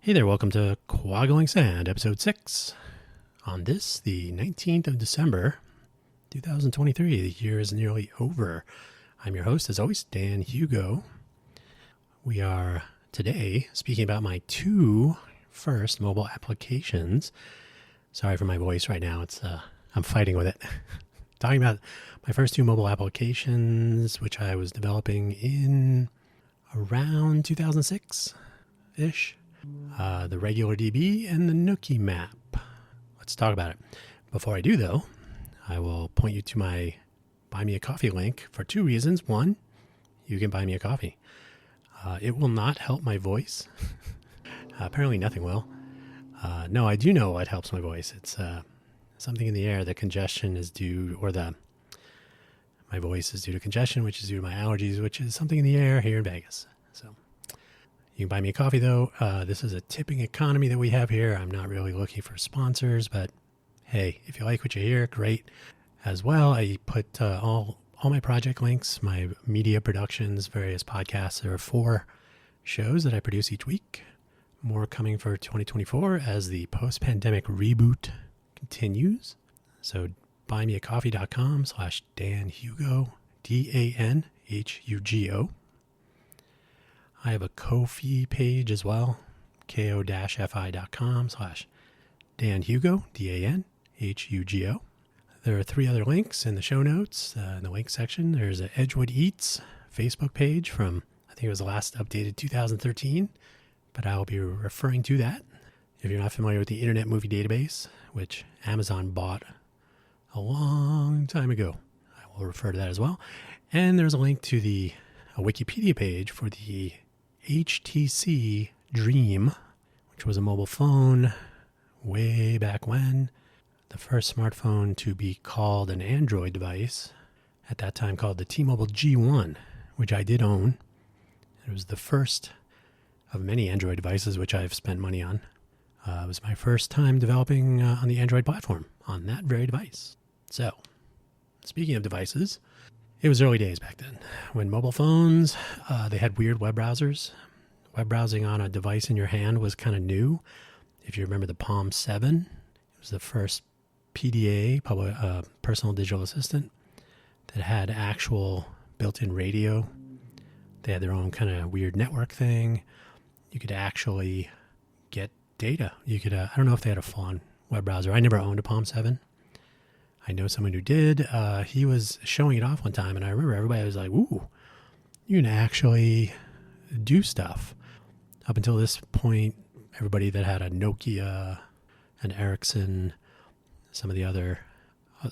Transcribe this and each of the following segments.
Hey there, welcome to Quaggling Sand, episode 6. On this, the 19th of December, 2023, the year is nearly over. I'm your host, as always, Dan Hugo. We are today speaking about my two first mobile applications. Sorry for my voice right now, I'm fighting with it. Talking about my first two mobile applications, which I was developing in around 2006-ish. The RegularDB and the NookieMap. Let's talk about it. Before I do, though, I will point you to my Buy Me a Coffee link for two reasons. One, you can buy me a coffee. It will not help my voice. Apparently nothing will. No, I do know what helps my voice. It's something in the air. The congestion is due, my voice is due to congestion, which is due to my allergies, which is something in the air here in Vegas. So you can buy me a coffee, though. This is a tipping economy that we have here. I'm not really looking for sponsors, but hey, if you like what you hear, great. As well, I put all my project links, my media productions, various podcasts. There are 4 shows that I produce each week. More coming for 2024 as the post-pandemic reboot continues. So buymeacoffee.com/DanHugo, DanHugo. I have a Ko-fi page as well, ko-fi.com/DanHugo, DanHugo. There are 3 other links in the show notes. In the link section, there's an Edgewood Eats Facebook page from, I think it was last updated 2013, but I will be referring to that. If you're not familiar with the Internet Movie Database, which Amazon bought a long time ago, I will refer to that as well. And there's a link to a Wikipedia page for the HTC Dream, which was a mobile phone way back when. The first smartphone to be called an Android device, at that time called the T-Mobile G1, which I did own. It was the first of many Android devices which I've spent money on. It was my first time developing on the Android platform on that very device. So, speaking of devices, it was early days back then when mobile phones, they had weird web browsers. Web browsing on a device in your hand was kind of new. If you remember the Palm 7, it was the first PDA, personal digital assistant, that had actual built-in radio. They had their own kind of weird network thing. You could actually get data. You could, I don't know if they had a full-on web browser. I never owned a Palm 7. I know someone who did. He was showing it off one time, and I remember everybody was like, ooh, you can actually do stuff. Up until this point, everybody that had a Nokia, an Ericsson, some of the other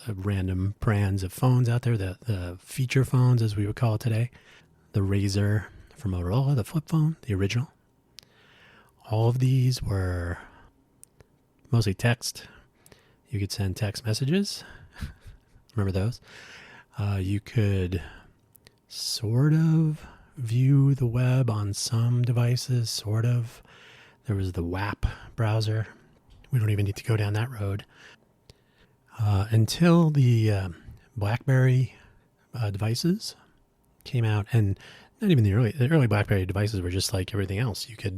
random brands of phones out there, the feature phones, as we would call it today, the Razr from Motorola, the flip phone, the original. All of these were mostly text. You could send text messages. Remember those? You could sort of view the web on some devices, sort of. There was the WAP browser. We don't even need to go down that road. Until the BlackBerry devices came out, and not even the early BlackBerry devices were just like everything else. You could,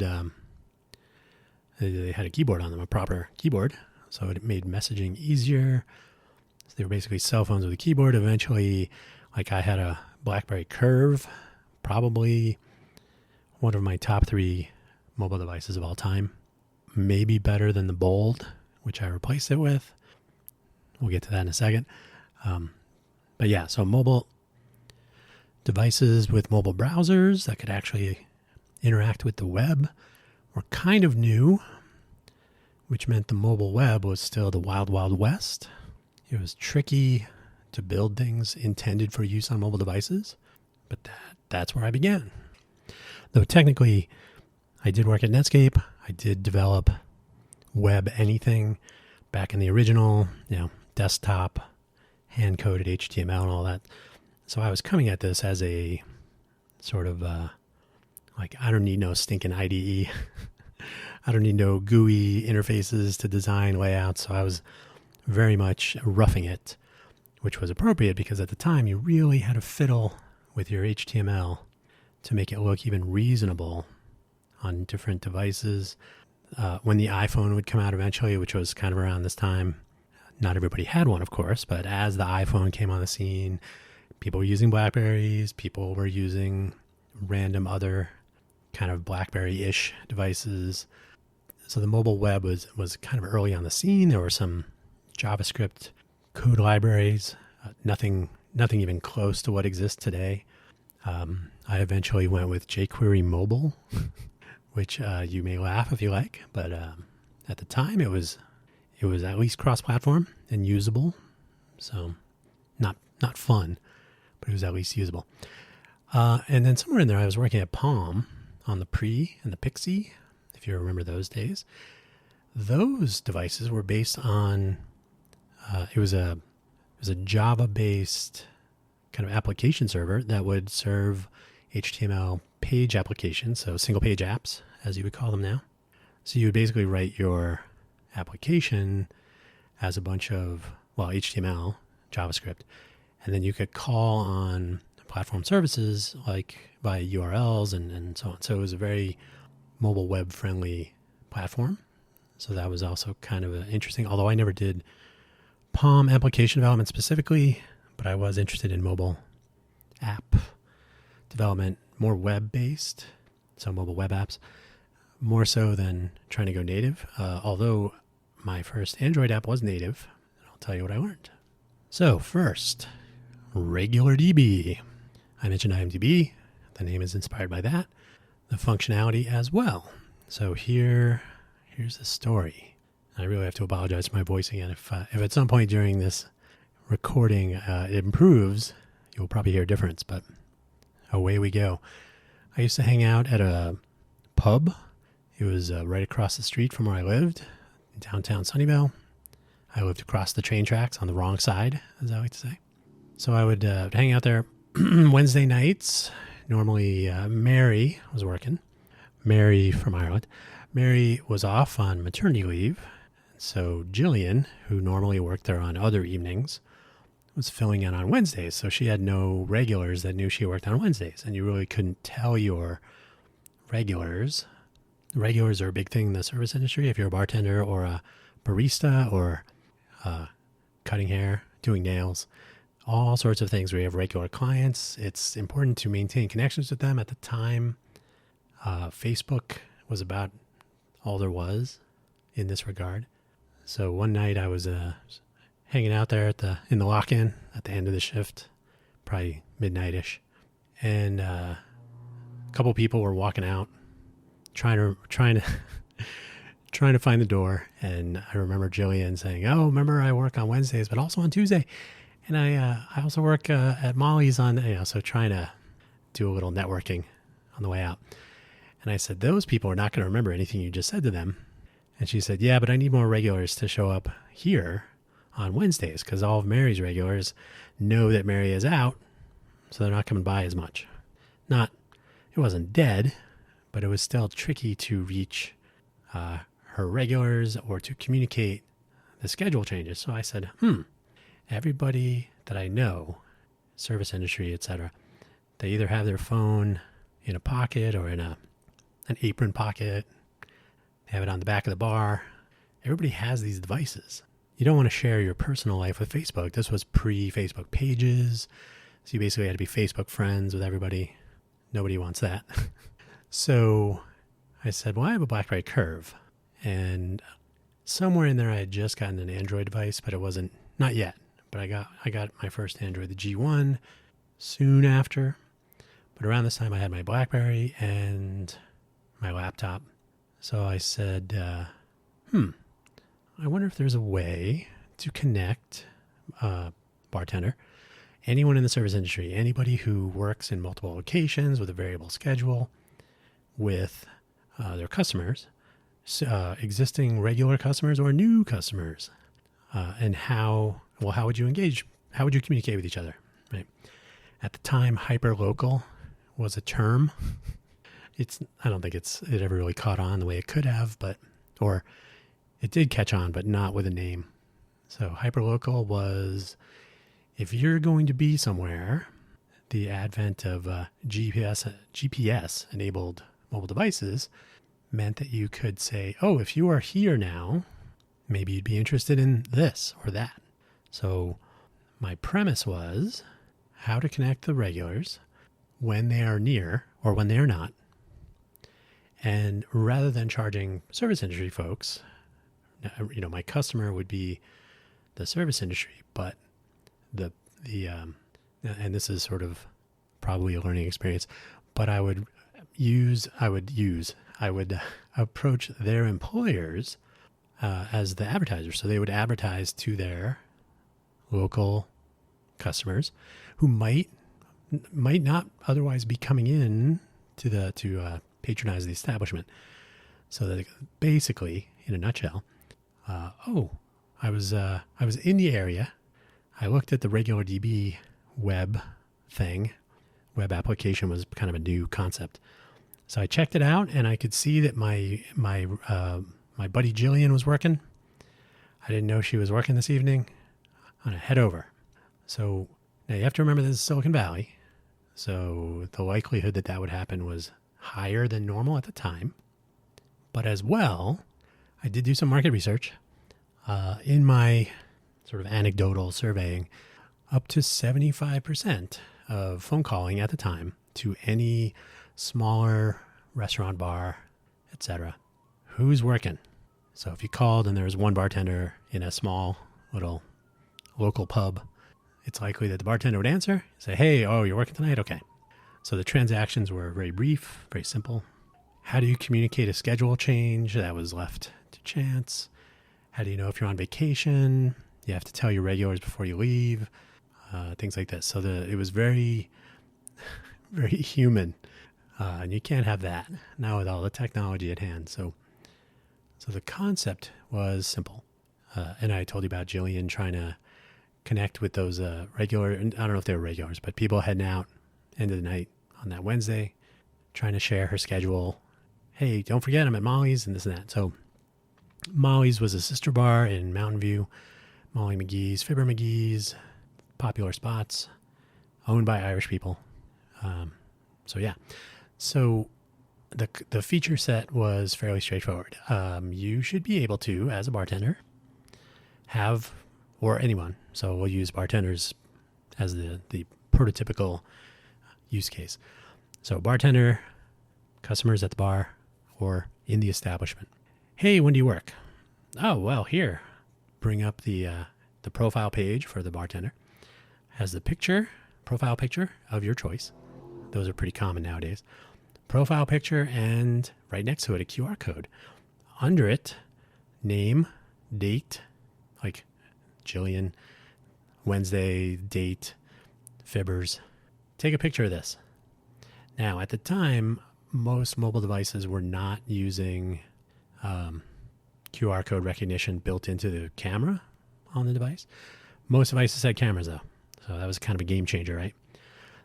they had a keyboard on them, a proper keyboard. So it made messaging easier. So they were basically cell phones with a keyboard. Eventually, like I had a BlackBerry Curve, probably one of my top 3 mobile devices of all time. Maybe better than the Bold, which I replaced it with. We'll get to that in a second. But yeah, so mobile devices with mobile browsers that could actually interact with the web were kind of new, which meant the mobile web was still the wild, wild west. It was tricky to build things intended for use on mobile devices, but that's where I began. Though technically, I did work at Netscape. I did develop web anything back in the original, desktop, hand-coded HTML and all that. So I was coming at this as a sort of, I don't need no stinking IDE. I don't need no GUI interfaces to design layouts. So I was very much roughing it, which was appropriate because at the time you really had to fiddle with your HTML to make it look even reasonable on different devices. when the iPhone would come out eventually, which was kind of around this time. Not everybody had one, of course, but as the iPhone came on the scene, people were using BlackBerries, people were using random other kind of BlackBerry-ish devices. So the mobile web was kind of early on the scene. There were some JavaScript code libraries, nothing even close to what exists today. I eventually went with jQuery Mobile, which you may laugh if you like, but at the time it was at least cross-platform and usable. So not fun, but it was at least usable. And then somewhere in there, I was working at Palm on the Pre and the Pixie, if you remember those days. Those devices were based on, it was a Java-based kind of application server that would serve HTML page applications, so single-page apps, as you would call them now. So you would basically write your application as a bunch of, HTML, JavaScript, and then you could call on platform services like by URLs and so on. So it was a very mobile web friendly platform. So that was also kind of interesting, although I never did Palm application development specifically, but I was interested in mobile app development, more web based, so mobile web apps, more so than trying to go native. Although my first Android app was native, I'll tell you what I learned. So first, RegularDB. I mentioned IMDb. The name is inspired by that. The functionality as well. So here's the story. I really have to apologize for my voice again. If at some point during this recording it improves, you'll probably hear a difference, but away we go. I used to hang out at a pub. It was right across the street from where I lived, in downtown Sunnyvale. I lived across the train tracks on the wrong side, as I like to say. So I would hang out there Wednesday nights. Normally Mary was working. Mary from Ireland. Mary was off on maternity leave. So Jillian, who normally worked there on other evenings, was filling in on Wednesdays. So she had no regulars that knew she worked on Wednesdays. And you really couldn't tell your regulars. Regulars are a big thing in the service industry. If you're a bartender or a barista or cutting hair, doing nails, all sorts of things where you have regular clients. It's important to maintain connections with them. At the time, Facebook was about all there was in this regard. So one night I was hanging out there in the lock-in at the end of the shift, probably midnight-ish, and a couple people were walking out, trying to trying to find the door. And I remember Jillian saying, "Oh, remember I work on Wednesdays, but also on Tuesday, and I also work at Molly's on," so trying to do a little networking on the way out. And I said, "Those people are not going to remember anything you just said to them." And she said, "Yeah, but I need more regulars to show up here on Wednesdays because all of Mary's regulars know that Mary is out, so they're not coming by as much." It wasn't dead, but it was still tricky to reach her regulars or to communicate the schedule changes. So I said, everybody that I know, service industry, etc., they either have their phone in a pocket or in an apron pocket. They have it on the back of the bar. Everybody has these devices. You don't want to share your personal life with Facebook. This was pre-Facebook pages. So you basically had to be Facebook friends with everybody. Nobody wants that. So I said, well, I have a BlackBerry Curve. And somewhere in there I had just gotten an Android device, but it wasn't, not yet. But I got my first Android, the G1, soon after. But around this time I had my BlackBerry and my laptop. So I said, I wonder if there's a way to connect bartender, anyone in the service industry, anybody who works in multiple locations with a variable schedule with their customers, existing regular customers or new customers, and how would you engage? How would you communicate with each other? Right. At the time, hyperlocal was a term. I don't think it ever really caught on the way it could have, or it did catch on, but not with a name. So hyperlocal was, if you're going to be somewhere, the advent of GPS-enabled mobile devices meant that you could say, oh, if you are here now, maybe you'd be interested in this or that. So my premise was how to connect the regulars when they are near or when they are not. And rather than charging service industry folks, my customer would be the service industry, but and this is sort of probably a learning experience, but I would approach their employers as the advertiser. So they would advertise to their local customers who might not otherwise be coming in to patronize the establishment. So that basically, in a nutshell, I was in the area. I looked at the RegularDB web application was kind of a new concept. So I checked it out, and I could see that my buddy Jillian was working. I didn't know she was working this evening. I'm gonna head over. So now you have to remember this is Silicon Valley. So the likelihood that would happen was higher than normal at the time. But as well, I did do some market research. In my sort of anecdotal surveying, up to 75% of phone calling at the time to any smaller restaurant, bar, etc. Who's working? So if you called and there was one bartender in a small little local pub, it's likely that the bartender would answer, say, hey, oh, you're working tonight? Okay. So the transactions were very brief, very simple. How do you communicate a schedule change? That was left to chance. How do you know if you're on vacation? You have to tell your regulars before you leave, things like this. So it was very, very human, and you can't have that now with all the technology at hand. So the concept was simple, and I told you about Jillian trying to connect with those regular, and I don't know if they were regulars, but people heading out end of the night on that Wednesday, trying to share her schedule. Hey, don't forget I'm at Molly's and this and that. So Molly's was a sister bar in Mountain View. Molly McGee's, Fibber McGee's, popular spots, owned by Irish people. So the feature set was fairly straightforward. You should be able to, as a bartender, have, or anyone, so we'll use bartenders as the prototypical use case. So bartender, customers at the bar, or in the establishment. Hey, when do you work? Oh, well, here. Bring up the profile page for the bartender. Has the profile picture of your choice. Those are pretty common nowadays. Profile picture, and right next to it, a QR code. Under it, name, date, like Jillian, Wednesday, date, Fibbers. Take a picture of this. Now, at the time, most mobile devices were not using QR code recognition built into the camera on the device. Most devices had cameras, though. So that was kind of a game changer, right?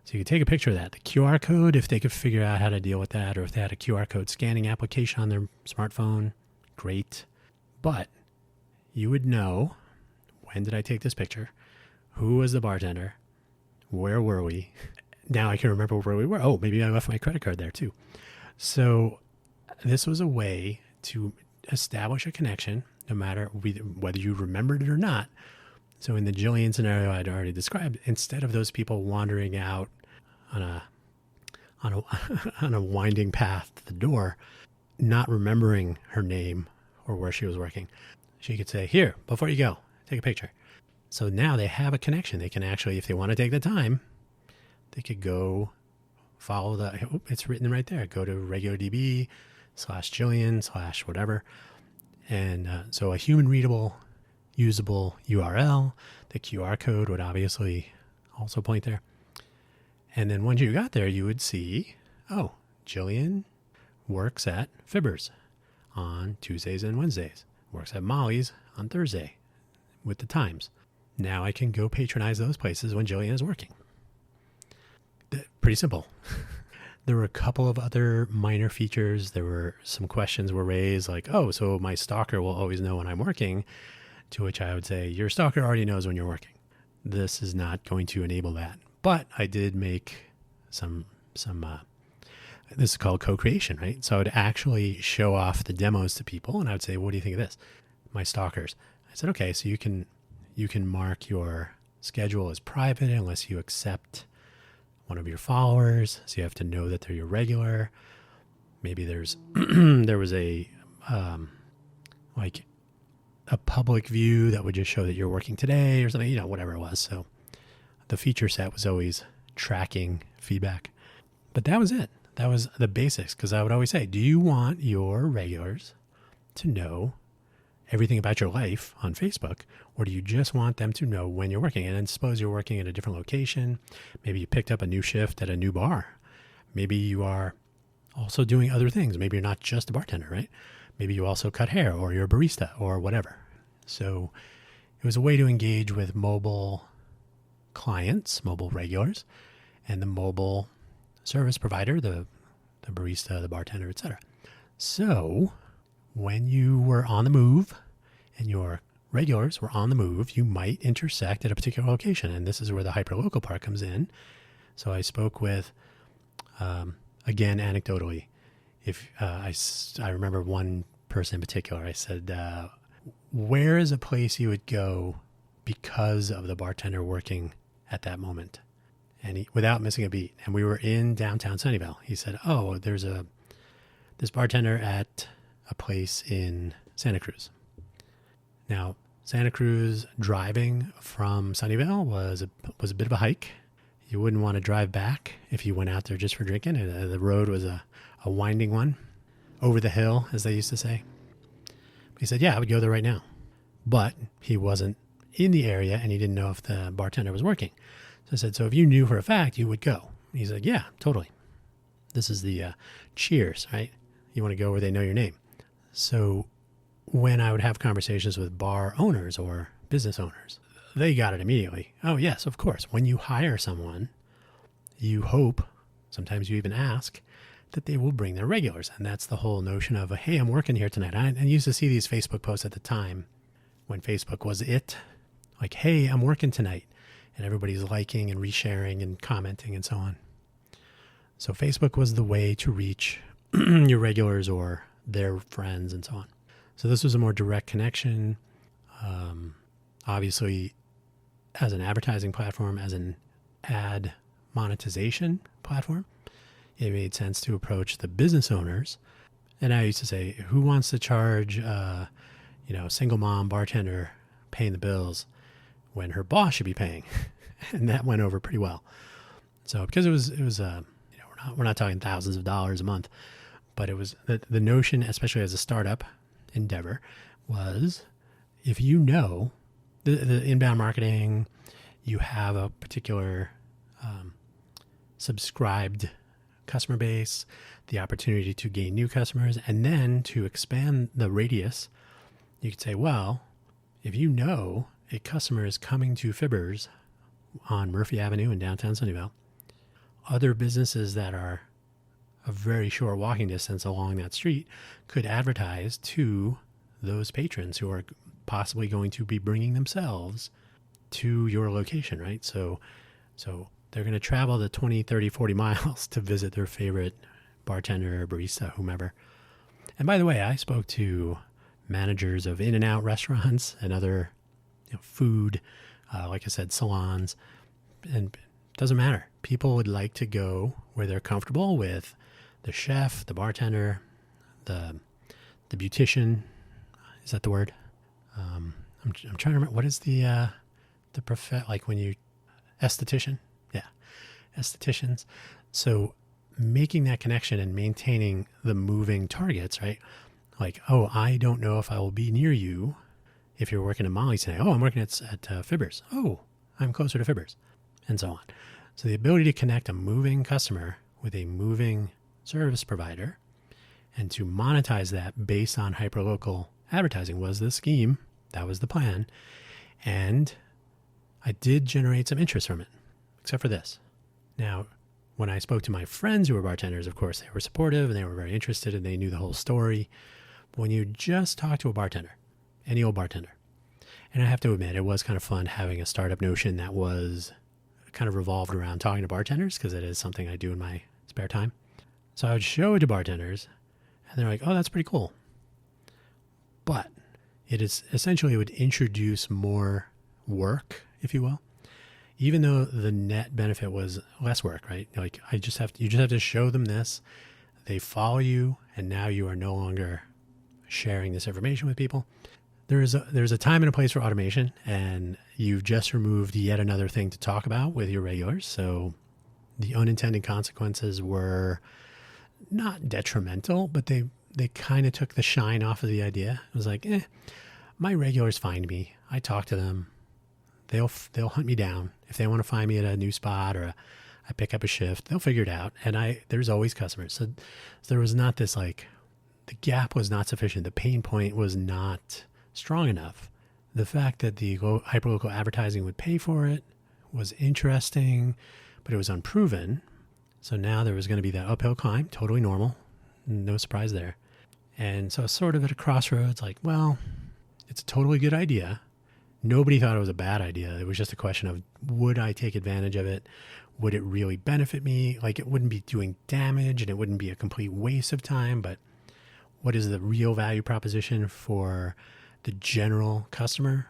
So you could take a picture of that. The QR code, if they could figure out how to deal with that, or if they had a QR code scanning application on their smartphone, great. But you would know, when did I take this picture? Who was the bartender? Where were we? Now I can remember where we were. Oh, maybe I left my credit card there too. So this was a way to establish a connection, no matter whether you remembered it or not. So in the Jillian scenario I'd already described, instead of those people wandering out on a winding path to the door, not remembering her name or where she was working, she could say, here, before you go, take a picture. So now they have a connection. They can actually, if they want to take the time, they could go follow it's written right there. Go to RegularDB /Jillian /whatever. And so a human readable, usable URL. The QR code would obviously also point there. And then once you got there, you would see, oh, Jillian works at Fibbers on Tuesdays and Wednesdays. Works at Molly's on Thursday with the times. Now I can go patronize those places when Jillian is working. Pretty simple. There were a couple of other minor features. There were some questions were raised like, oh, so my stalker will always know when I'm working, to which I would say, your stalker already knows when you're working. This is not going to enable that. But I did make some this is called co-creation, right? So I would actually show off the demos to people, and I would say, what do you think of this? My stalkers. I said, okay, so you can mark your schedule as private unless you accept one of your followers. So you have to know that they're your regular. Maybe there's there was a like a public view that would just show that you're working today or something, whatever it was. So the feature set was always tracking feedback. But that was it. That was the basics, because I would always say, do you want your regulars to know everything about your life on Facebook, or do you just want them to know when you're working? And then suppose you're working at a different location. Maybe you picked up a new shift at a new bar. Maybe you are also doing other things. Maybe you're not just a bartender, right? Maybe you also cut hair, or you're a barista, or whatever. So it was a way to engage with mobile clients, mobile regulars, and the mobile service provider, the barista, the bartender, etc. So when you were on the move and your regulars were on the move, you might intersect at a particular location. And this is where the hyperlocal part comes in. So I spoke with, again, anecdotally, if I remember one person in particular, I said, where is a place you would go because of the bartender working at that moment? And he, without missing a beat, and we were in downtown Sunnyvale, he said, oh, there's this bartender at a place in Santa Cruz. Now, Santa Cruz driving from Sunnyvale was a bit of a hike. You wouldn't want to drive back if you went out there just for drinking. The road was a winding one, over the hill, as they used to say. He said, yeah, I would go there right now. But he wasn't in the area, and he didn't know if the bartender was working. So I said, so if you knew for a fact, you would go. He's like, yeah, totally. This is the cheers, right? You want to go where they know your name. So when I would have conversations with bar owners or business owners, they got it immediately. Oh, yes, of course. When you hire someone, you hope, sometimes you even ask, that they will bring their regulars. And that's the whole notion of, hey, I'm working here tonight. I used to see these Facebook posts at the time when Facebook was it. Like, hey, I'm working tonight. And everybody's liking and resharing and commenting and so on. So Facebook was the way to reach your regulars or their friends and so on. So this was a more direct connection. Obviously, as an advertising platform, as an ad monetization platform, it made sense to approach the business owners. And I used to say, who wants to charge, single mom bartender paying the bills when her boss should be paying? And that went over pretty well. So because it was we're not talking thousands of dollars a month, but it was the notion, especially as a startup endeavor, was if you know the inbound marketing, you have a particular subscribed customer base, the opportunity to gain new customers, and then to expand the radius, you could say, well, if you know a customer is coming to Fibbers on Murphy Avenue in downtown Sunnyvale, other businesses that are a very short walking distance along that street could advertise to those patrons who are possibly going to be bringing themselves to your location, right? So they're going to travel the 20, 30, 40 miles to visit their favorite bartender, barista, whomever. And by the way, I spoke to managers of In-N-Out restaurants and other food, like I said, salons, and it doesn't matter. People would like to go where they're comfortable with the chef, the bartender, the beautician. Is that the word? I'm trying to remember. What is the like when you, esthetician? Yeah, estheticians. So making that connection and maintaining the moving targets, right? Like, oh, I don't know if I will be near you if you're working at Molly's today. Oh, I'm working at Fibbers. Oh, I'm closer to Fibbers, and so on. So the ability to connect a moving customer with a moving service provider and to monetize that based on hyperlocal advertising was the scheme. That was the plan. And I did generate some interest from it, except for this. Now, when I spoke to my friends who were bartenders, of course, they were supportive and they were very interested and they knew the whole story. But when you just talk to a bartender, any old bartender, and I have to admit, it was kind of fun having a startup notion that was kind of revolved around talking to bartenders, because it is something I do in my spare time. So I would show it to bartenders, and they're like, oh, that's pretty cool. But it is essentially, it would introduce more work, if you will, even though the net benefit was less work, right? Like you just have to show them this. They follow you, and now you are no longer sharing this information with people. There's a time and a place for automation, and you've just removed yet another thing to talk about with your regulars. So the unintended consequences were not detrimental, but they kind of took the shine off of the idea. It was like, my regulars find me. I talk to them. They'll hunt me down. If they want to find me at a new spot or I pick up a shift, they'll figure it out. And there's always customers. So there was not this, like, the gap was not sufficient. The pain point was not strong enough. The fact that the hyperlocal advertising would pay for it was interesting, but it was unproven. So now there was going to be that uphill climb, totally normal. No surprise there. And so sort of at a crossroads, like, well, it's a totally good idea. Nobody thought it was a bad idea. It was just a question of, would I take advantage of it? Would it really benefit me? Like, it wouldn't be doing damage and it wouldn't be a complete waste of time, but what is the real value proposition for the general customer?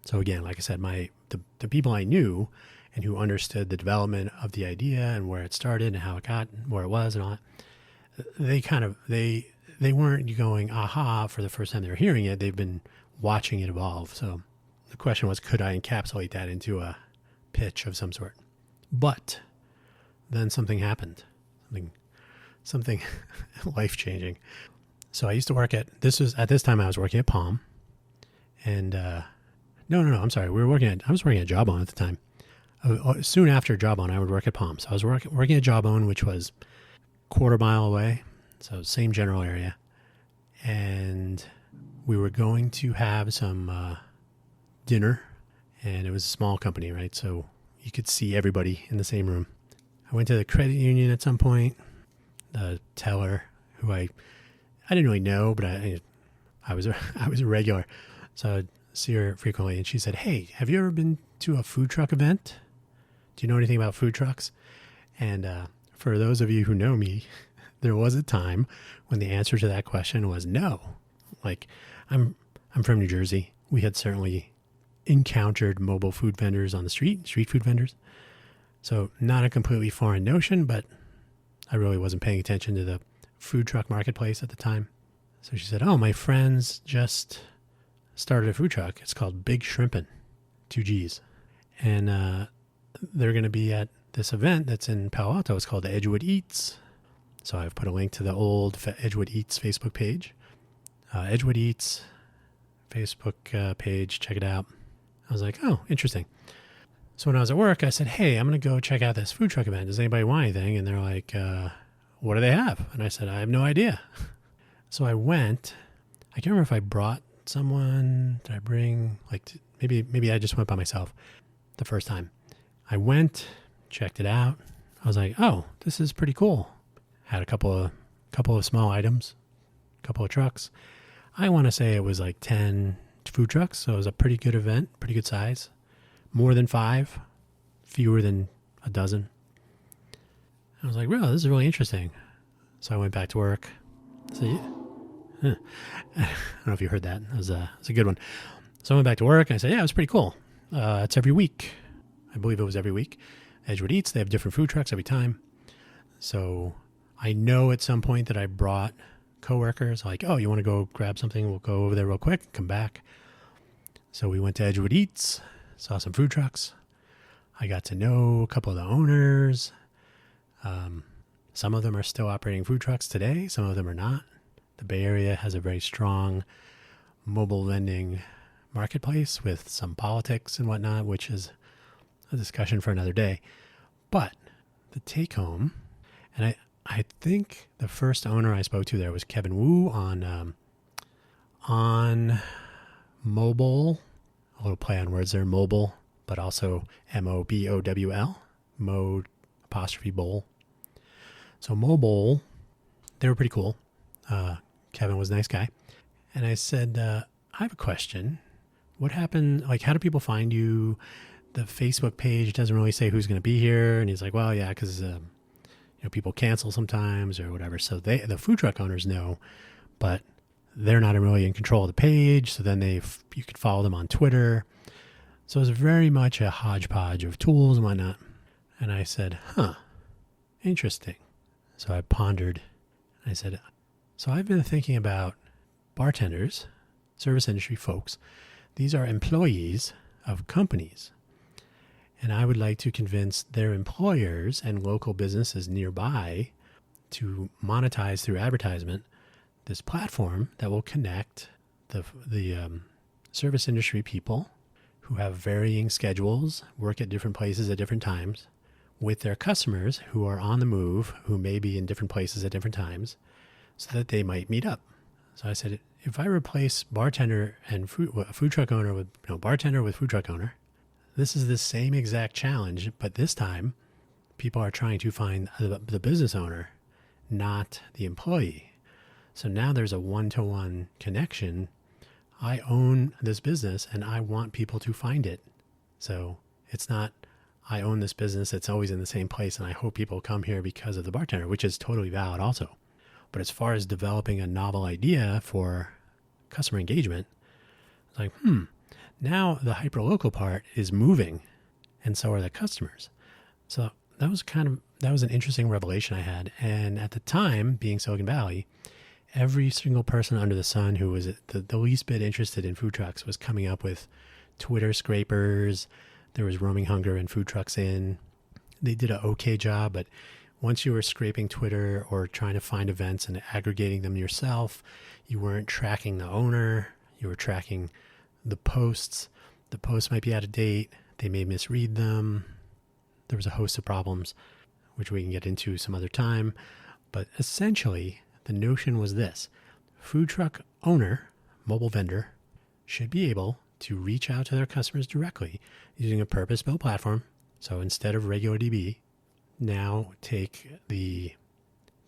So again, like I said, the people I knew and who understood the development of the idea and where it started and how it got where it was and all that, they weren't going, aha, for the first time they were hearing it. They've been watching it evolve. So the question was, could I encapsulate that into a pitch of some sort? But then something happened, something life-changing. So I used to work at this time I was working at Palm, and I'm sorry, I was working at Jawbone at the time. Soon after Jawbone, I would work at Palm. So I was working at Jawbone, which was a quarter mile away, so same general area, and we were going to have some dinner, and it was a small company, right? So you could see everybody in the same room. I went to the credit union at some point. The teller, who I didn't really know, but I was a regular, so I'd see her frequently. And she said, "Hey, have you ever been to a food truck event? Do you know anything about food trucks?" And for those of you who know me, there was a time when the answer to that question was no. Like, I'm from New Jersey. We had certainly encountered mobile food vendors on the street food vendors. So not a completely foreign notion, but I really wasn't paying attention to the food truck marketplace at the time. So she said, "Oh, my friends just started a food truck. It's called Big Shrimpin', 2 G's. And they're going to be at this event that's in Palo Alto. It's called Edgewood Eats." So I've put a link to the old Edgewood Eats Facebook page. Edgewood Eats Facebook page, check it out. I was like, oh, interesting. So when I was at work, I said, "Hey, I'm going to go check out this food truck event. Does anybody want anything?" And they're like, "What do they have?" And I said, "I have no idea." So I went. I can't remember if I brought someone. Did I bring, maybe I just went by myself the first time. I went, checked it out. I was like, oh, this is pretty cool. Had a couple of small items, a couple of trucks. I want to say it was like 10 food trucks. So it was a pretty good event, pretty good size. More than 5, fewer than a dozen. I was like, really, this is really interesting. So I went back to work. So I don't know if you heard that. It was a good one. So I went back to work and I said, yeah, it was pretty cool. It's every week. I believe it was every week. Edgewood Eats, they have different food trucks every time. So I know at some point that I brought coworkers, like, oh, you want to go grab something? We'll go over there real quick and come back. So we went to Edgewood Eats, saw some food trucks. I got to know a couple of the owners. Some of them are still operating food trucks today. Some of them are not. The Bay Area has a very strong mobile vending marketplace with some politics and whatnot, which is a discussion for another day. But the take home, and I think the first owner I spoke to there was Kevin Wu on mobile, a little play on words there, mobile, but also M-O-B-O-W-L, mode apostrophe bowl. So mobile, they were pretty cool. Kevin was a nice guy. And I said, I have a question. What happened? Like, how do people find you? The Facebook page doesn't really say who's going to be here. And he's like, well, yeah, because, people cancel sometimes or whatever. So the food truck owners know, but they're not really in control of the page. So then you could follow them on Twitter. So it's very much a hodgepodge of tools and whatnot. And I said, interesting. So I pondered. I said, so I've been thinking about bartenders, service industry folks. These are employees of companies. And I would like to convince their employers and local businesses nearby to monetize through advertisement this platform that will connect the service industry people who have varying schedules, work at different places at different times, with their customers who are on the move, who may be in different places at different times, so that they might meet up. So I said, if I replace bartender and food truck owner with bartender with food truck owner, this is the same exact challenge, but this time people are trying to find the business owner, not the employee. So now there's a one-to-one connection. I own this business and I want people to find it. So it's not, I own this business, it's always in the same place and I hope people come here because of the bartender, which is totally valid also. But as far as developing a novel idea for customer engagement, it's like, now the hyperlocal part is moving and so are the customers. So that was an interesting revelation I had. And at the time, being Silicon Valley, every single person under the sun who was the least bit interested in food trucks was coming up with Twitter scrapers. There was roaming hunger and food trucks in. They did an okay job, but once you were scraping Twitter or trying to find events and aggregating them yourself, you weren't tracking the owner. You were tracking the posts. The posts might be out of date. They may misread them. There was a host of problems, which we can get into some other time. But essentially, the notion was this. Food truck owner, mobile vendor, should be able to reach out to their customers directly using a purpose-built platform. So instead of RegularDB, now take the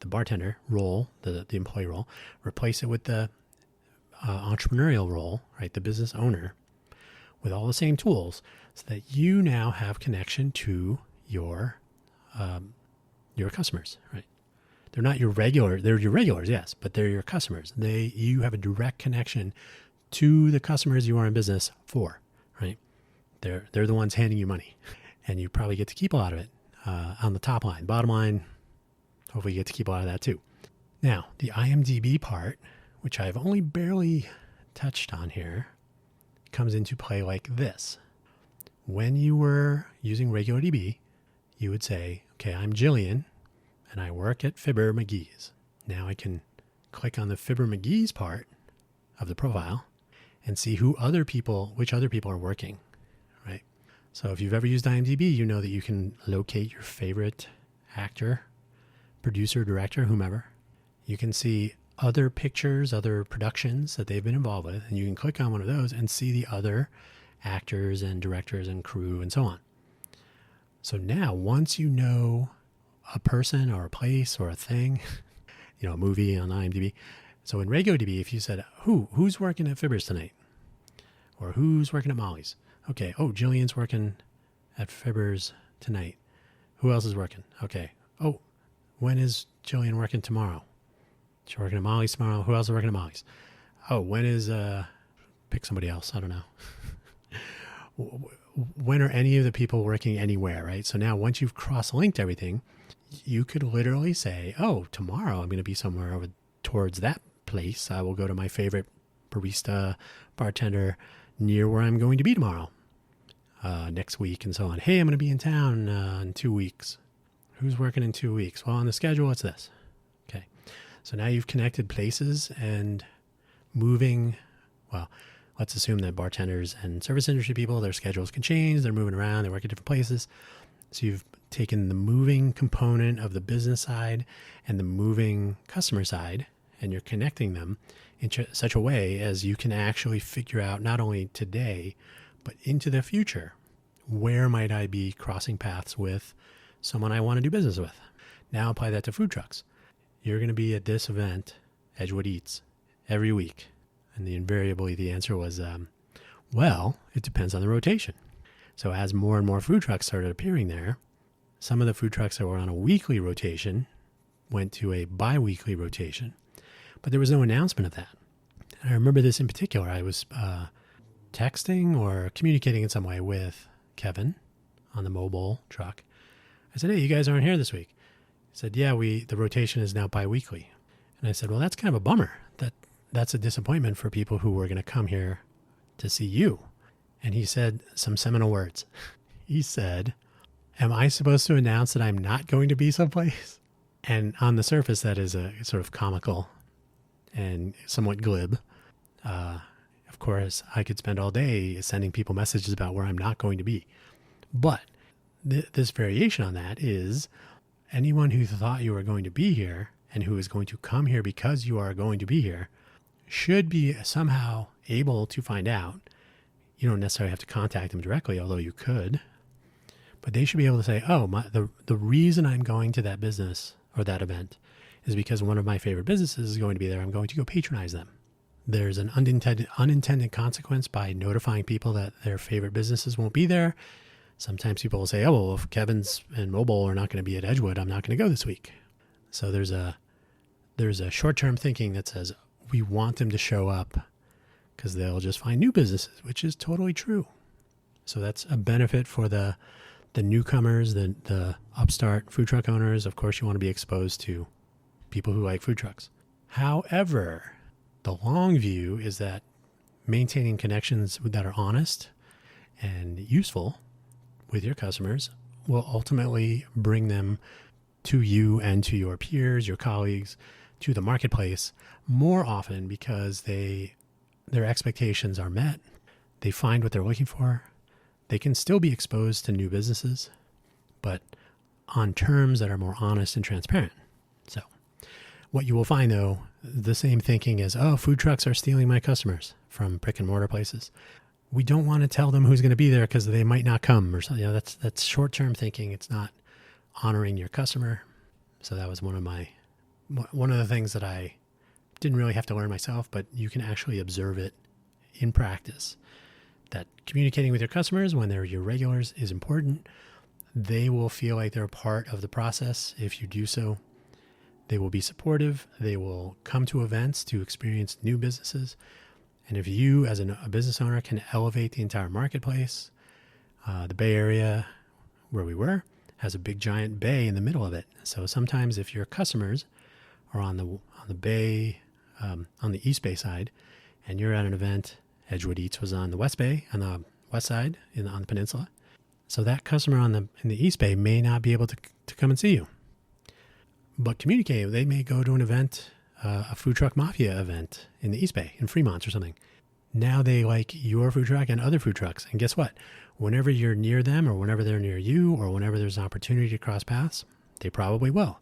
bartender role, the employee role, replace it with the entrepreneurial role, right? The business owner, with all the same tools, so that you now have connection to your customers, right? They're not your they're your regulars, yes, but they're your customers. You have a direct connection to the customers you are in business for, right? They're the ones handing you money, and you probably get to keep a lot of it on the top line. Bottom line, hopefully you get to keep a lot of that too. Now, the IMDb part, which I've only barely touched on here, comes into play like this. When you were using RegularDB, you would say, okay, I'm Jillian, and I work at Fibber McGee's. Now I can click on the Fibber McGee's part of the profile and see which other people are working, right? So if you've ever used IMDb, you know that you can locate your favorite actor, producer, director, whomever. You can see other pictures, other productions that they've been involved with, and you can click on one of those and see the other actors and directors and crew and so on. So now, once you know a person or a place or a thing, a movie on IMDb. So in RegularDB, if you said, who's working at Fibber's tonight? Or who's working at Molly's? Okay, Jillian's working at Fibber's tonight. Who else is working? Okay. When is Jillian working tomorrow? She's working at Molly's tomorrow. Who else is working at Molly's? When is, pick somebody else. I don't know. When are any of the people working anywhere, right? So now once you've cross-linked everything, you could literally say, tomorrow I'm going to be somewhere over towards that place. I will go to my favorite barista, bartender near where I'm going to be tomorrow, next week, and so on. Hey, I'm going to be in town in 2 weeks. Who's working in 2 weeks? Well, on the schedule, it's this. Okay. So now you've connected places and moving. Well, let's assume that bartenders and service industry people, their schedules can change. They're moving around. They work at different places. So you've taken the moving component of the business side and the moving customer side, and you're connecting them in such a way as you can actually figure out not only today, but into the future. Where might I be crossing paths with someone I want to do business with? Now apply that to food trucks. You're going to be at this event, Edgewood Eats, every week. And invariably the answer was, it depends on the rotation. So as more and more food trucks started appearing there, some of the food trucks that were on a weekly rotation went to a bi-weekly rotation, but there was no announcement of that. And I remember this in particular. I was texting or communicating in some way with Kevin on the mobile truck. I said, hey, you guys aren't here this week. He said, yeah, the rotation is now bi-weekly. And I said, well, that's kind of a bummer. That's a disappointment for people who were going to come here to see you. And he said some seminal words. He said, am I supposed to announce that I'm not going to be someplace? And on the surface, that is a sort of comical and somewhat glib. Of course, I could spend all day sending people messages about where I'm not going to be. But this variation on that is anyone who thought you were going to be here and who is going to come here because you are going to be here should be somehow able to find out. You don't necessarily have to contact them directly, although you could. But they should be able to say, oh, the reason I'm going to that business or that event is because one of my favorite businesses is going to be there. I'm going to go patronize them. There's an unintended consequence by notifying people that their favorite businesses won't be there. Sometimes people will say, oh, well, if Kevin's and Mobile are not going to be at Edgewood, I'm not going to go this week. So there's a short-term thinking that says we want them to show up because they'll just find new businesses, which is totally true. So that's a benefit for the newcomers, the upstart food truck owners. Of course, you want to be exposed to people who like food trucks. However, the long view is that maintaining connections that are honest and useful with your customers will ultimately bring them to you and to your peers, your colleagues, to the marketplace more often because their expectations are met. They find what they're looking for. They can still be exposed to new businesses, but on terms that are more honest and transparent. So what you will find, though, the same thinking as, oh, food trucks are stealing my customers from brick and mortar places. We don't want to tell them who's going to be there because they might not come or something. That's short-term thinking. It's not honoring your customer. So that was one of the things that I didn't really have to learn myself, but you can actually observe it in practice. That communicating with your customers when they're your regulars is important. They will feel like they're a part of the process if you do so. They will be supportive. They will come to events to experience new businesses. And if you, as a business owner, can elevate the entire marketplace, the Bay Area, where we were, has a big giant bay in the middle of it. So sometimes if your customers are on the bay, on the East Bay side, and you're at an event, Edgewood Eats was on the West Bay, on the west side, on the peninsula. So that customer in the East Bay may not be able to come and see you. But communicate, they may go to an event, a food truck mafia event in the East Bay, in Fremont or something. Now they like your food truck and other food trucks. And guess what? Whenever you're near them or whenever they're near you or whenever there's an opportunity to cross paths, they probably will.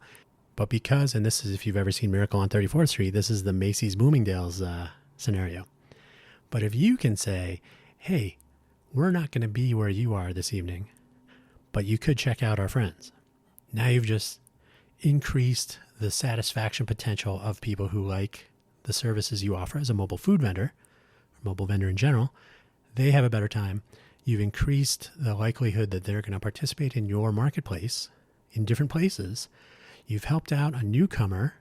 But because, and this is if you've ever seen Miracle on 34th Street, this is the Macy's Bloomingdale's scenario. But if you can say, hey, we're not going to be where you are this evening, but you could check out our friends. Now you've just increased the satisfaction potential of people who like the services you offer as a mobile food vendor, or mobile vendor in general. They have a better time. You've increased the likelihood that they're going to participate in your marketplace in different places. You've helped out a newcomer.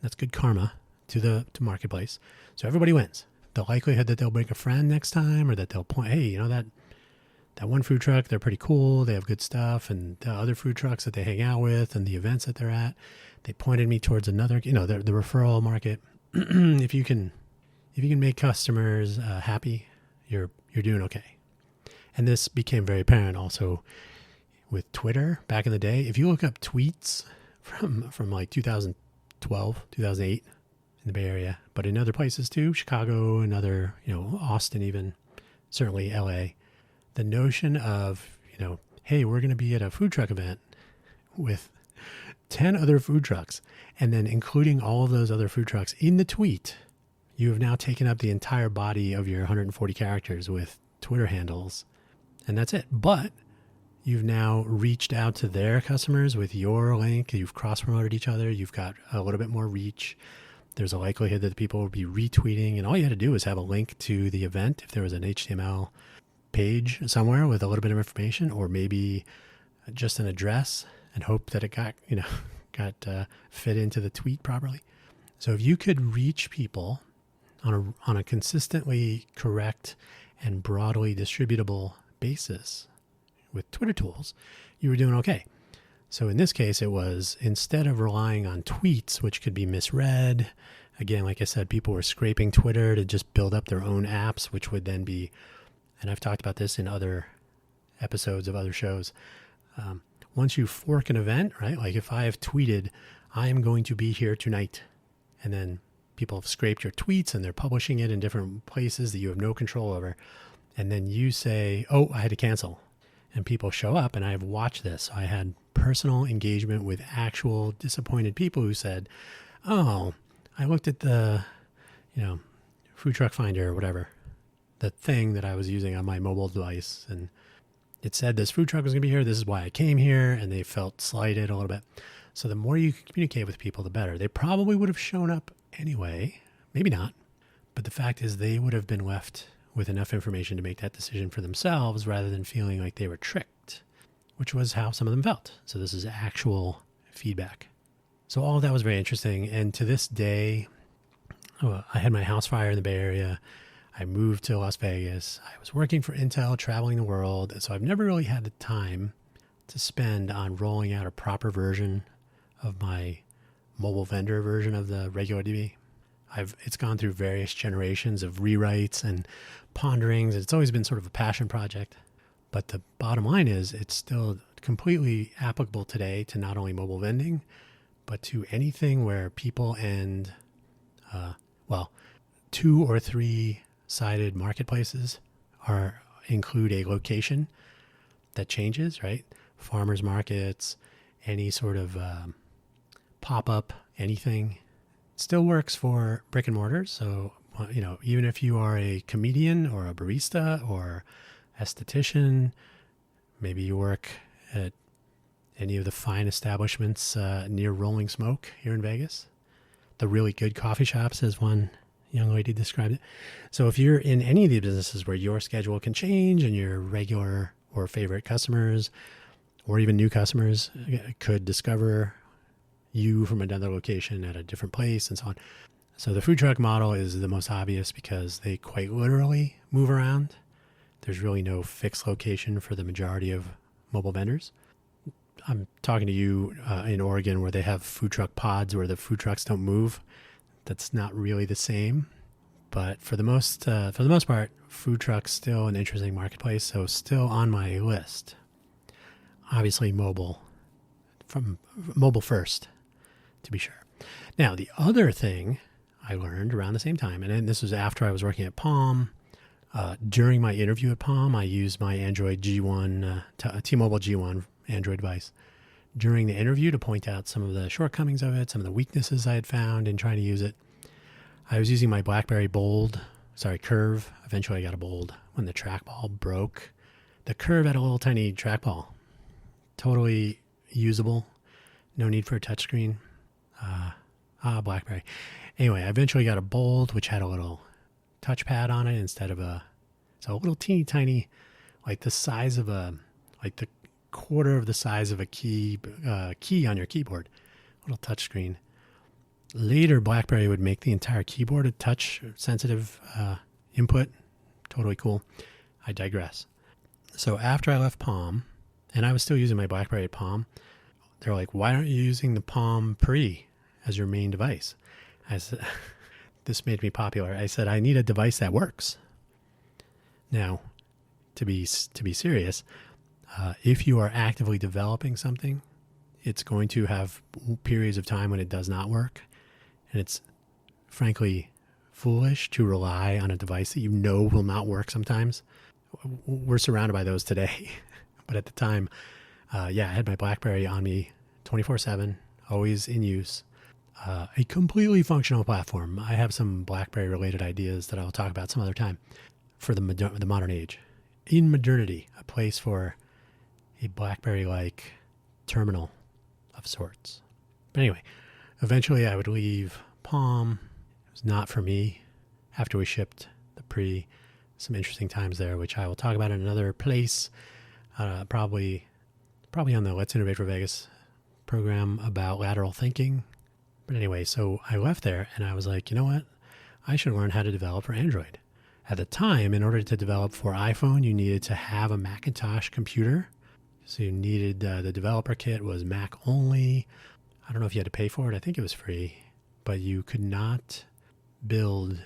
That's good karma to marketplace. So everybody wins. The likelihood that they'll bring a friend next time or that they'll point, hey, that one food truck, they're pretty cool. They have good stuff. And the other food trucks that they hang out with and the events that they're at, they pointed me towards another, the referral market. If you can make customers happy, you're doing okay. And this became very apparent also with Twitter back in the day. If you look up tweets from like 2012, 2008 in the Bay Area, but in other places too, Chicago and other, Austin even, certainly LA, the notion of, hey, we're going to be at a food truck event with 10 other food trucks, and then including all of those other food trucks in the tweet, you have now taken up the entire body of your 140 characters with Twitter handles, and that's it. But you've now reached out to their customers with your link. You've cross-promoted each other. You've got a little bit more reach. There's a likelihood that people will be retweeting, and all you had to do was have a link to the event if there was an HTML page somewhere with a little bit of information, or maybe just an address and hope that it got fit into the tweet properly. So if you could reach people on a consistently correct and broadly distributable basis with Twitter tools, you were doing okay. So in this case, it was, instead of relying on tweets, which could be misread, again, like I said, people were scraping Twitter to just build up their own apps, which would then be, and I've talked about this in other episodes of other shows, once you fork an event, right? Like if I have tweeted, I am going to be here tonight, and then people have scraped your tweets and they're publishing it in different places that you have no control over. And then you say, oh, I had to cancel. And people show up, and I've watched this. I had personal engagement with actual disappointed people who said, oh, I looked at the, food truck finder or whatever, the thing that I was using on my mobile device. And it said this food truck was going to be here. This is why I came here. And they felt slighted a little bit. So the more you communicate with people, the better. They probably would have shown up anyway. Maybe not. But the fact is, they would have been left with enough information to make that decision for themselves rather than feeling like they were tricked, which was how some of them felt. So this is actual feedback. So all of that was very interesting. And to this day, I had my house fire in the Bay Area. I moved to Las Vegas. I was working for Intel, traveling the world. So I've never really had the time to spend on rolling out a proper version of my mobile vendor version of the RegularDB. It's gone through various generations of rewrites and ponderings. It's always been sort of a passion project. But the bottom line is, it's still completely applicable today to not only mobile vending, but to anything where people and, 2 or 3 sided marketplaces include a location that changes, right? Farmers markets, any sort of pop-up, anything. Still works for brick and mortar. So, even if you are a comedian or a barista or esthetician, maybe you work at any of the fine establishments near Rolling Smoke here in Vegas. The really good coffee shops, as one young lady described it. So if you're in any of these businesses where your schedule can change and your regular or favorite customers or even new customers could discover you from another location at a different place and so on. So the food truck model is the most obvious because they quite literally move around. There's really no fixed location for the majority of mobile vendors. I'm talking to you in Oregon where they have food truck pods where the food trucks don't move. That's not really the same. But for the most part, food trucks still an interesting marketplace. So still on my list. Obviously mobile first, to be sure. Now, the other thing I learned around the same time, and this was after I was working at Palm. During my interview at Palm, I used my Android G1, T-Mobile G1 Android device during the interview to point out some of the shortcomings of it, some of the weaknesses I had found in trying to use it. I was using my BlackBerry Curve. Eventually I got a Bold when the trackball broke. The Curve had a little tiny trackball. Totally usable. No need for a touchscreen. BlackBerry. Anyway, I eventually got a Bold, which had a little touchpad on it instead of a little teeny tiny, like the quarter of the size of a key on your keyboard, little touchscreen. Later, BlackBerry would make the entire keyboard a touch-sensitive input. Totally cool. I digress. So after I left Palm, and I was still using my BlackBerry at Palm, they're like, why aren't you using the Palm Pre as your main device? I said, this made me popular. I said, I need a device that works. Now, to be serious, if you are actively developing something, it's going to have periods of time when it does not work. And it's frankly foolish to rely on a device that you know will not work sometimes. We're surrounded by those today. But at the time, I had my BlackBerry on me 24/7, always in use. A completely functional platform. I have some BlackBerry-related ideas that I'll talk about some other time for the modern age. In modernity, a place for a BlackBerry-like terminal of sorts. But anyway, eventually I would leave Palm. It was not for me after we shipped the Pre. Some interesting times there, which I will talk about in another place, probably probably on the Let's Innovate for Vegas program about lateral thinking. But anyway, so I left there and I was like, you know what? I should learn how to develop for Android. At the time, in order to develop for iPhone, you needed to have a Macintosh computer. So you needed, the developer kit was Mac only. I don't know if you had to pay for it. I think it was free. But you could not build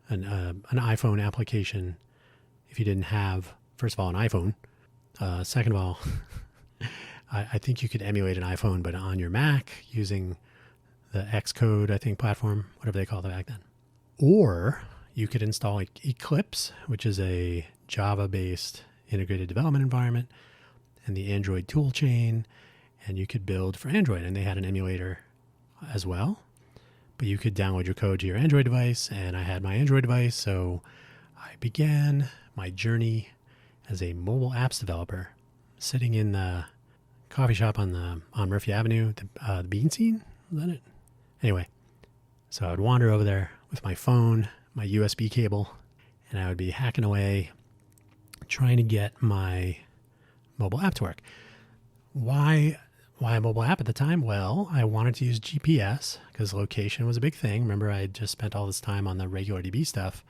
an iPhone application if you didn't have, first of all, an iPhone. Second of all, I think you could emulate an iPhone, but on your Mac using the Xcode, I think, platform, whatever they called it back then. Or you could install Eclipse, which is a Java-based integrated development environment, and the Android toolchain, and you could build for Android. And they had an emulator as well, but you could download your code to your Android device, and I had my Android device, so I began my journey as a mobile apps developer, sitting in the coffee shop on Murphy Avenue, the Bean Scene, was that it? Anyway, so I would wander over there with my phone, my USB cable, and I would be hacking away, trying to get my mobile app to work. Why a mobile app at the time? Well, I wanted to use GPS because location was a big thing. Remember, I had just spent all this time on the RegularDB stuff,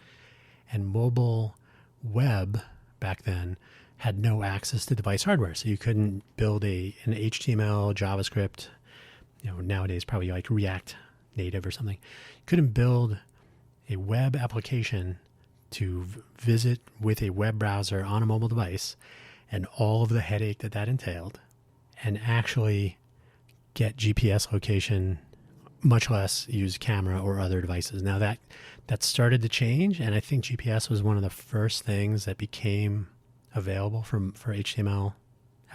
and mobile web back then had no access to device hardware. So you couldn't build an HTML, JavaScript, nowadays probably like React Native or something. You couldn't build a web application to visit with a web browser on a mobile device and all of the headache that entailed, and actually get GPS location, much less use camera or other devices. Now that started to change, and I think GPS was one of the first things that became available for HTML